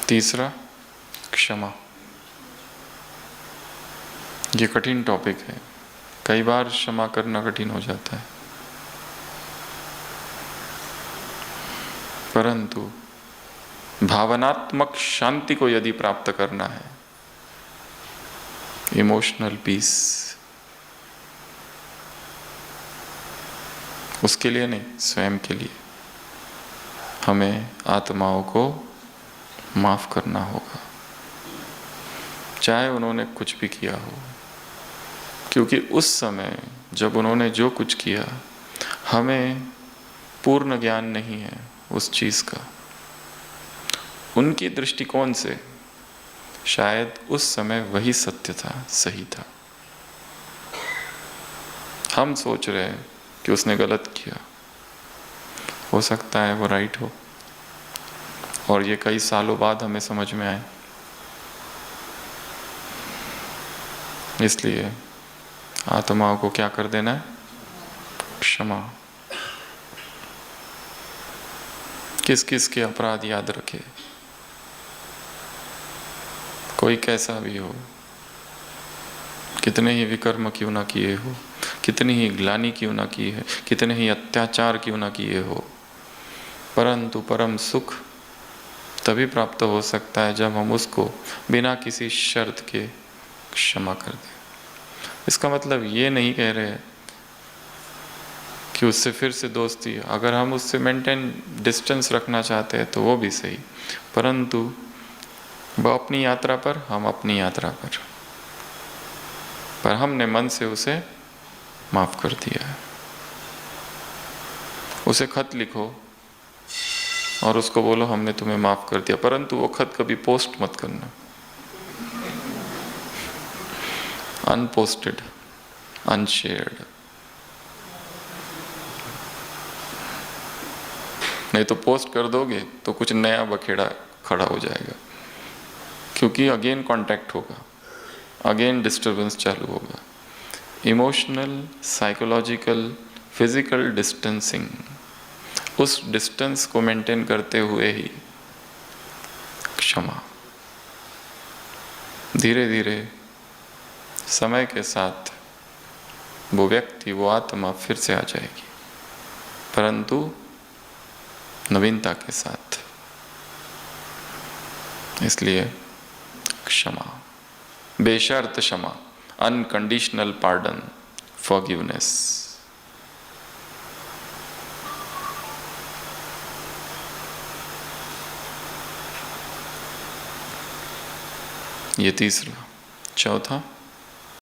तीसरा, क्षमा। ये कठिन टॉपिक है, कई बार क्षमा करना कठिन हो जाता है, परंतु भावनात्मक शांति को यदि प्राप्त करना है, इमोशनल पीस, उसके लिए नहीं, स्वयं के लिए हमें आत्माओं को माफ करना होगा, चाहे उन्होंने कुछ भी किया हो। क्योंकि उस समय जब उन्होंने जो कुछ किया, हमें पूर्ण ज्ञान नहीं है उस चीज का। उनकी दृष्टिकोण से शायद उस समय वही सत्य था, सही था। हम सोच रहे हैं कि उसने गलत किया, हो सकता है वो राइट हो, और ये कई सालों बाद हमें समझ में आए। इसलिए आत्माओं को क्या कर देना है? क्षमा। किस किस के अपराध याद रखे, कोई कैसा भी हो, कितने ही विकर्म क्यों ना किए हो, कितनी ही ग्लानि क्यों ना की है, कितने ही अत्याचार क्यों ना किए हो, परंतु परम सुख तभी प्राप्त हो सकता है जब हम उसको बिना किसी शर्त के क्षमा कर दें। इसका मतलब ये नहीं कह रहे कि उससे फिर से दोस्ती, अगर हम उससे मेंटेन डिस्टेंस रखना चाहते हैं तो वो भी सही, परंतु वो अपनी यात्रा पर, हम अपनी यात्रा पर हमने मन से उसे माफ कर दिया है। उसे खत लिखो और उसको बोलो हमने तुम्हें माफ कर दिया, परंतु वो खत कभी पोस्ट मत करना, अनपोस्टेड, अनशेयर्ड। नहीं तो पोस्ट कर दोगे तो कुछ नया बखेड़ा खड़ा हो जाएगा, क्योंकि अगेन कांटेक्ट होगा, अगेन डिस्टरबेंस चालू होगा। इमोशनल, साइकोलॉजिकल, फिजिकल डिस्टेंसिंग, उस डिस्टेंस को मेंटेन करते हुए ही क्षमा। धीरे धीरे समय के साथ वो व्यक्ति, वो आत्मा फिर से आ जाएगी, परंतु नवीनता के साथ। इसलिए क्षमा, बेशर्त क्षमा, अनकंडीशनल पार्डन, फॉरगिवनेस। ये तीसरा। चौथा,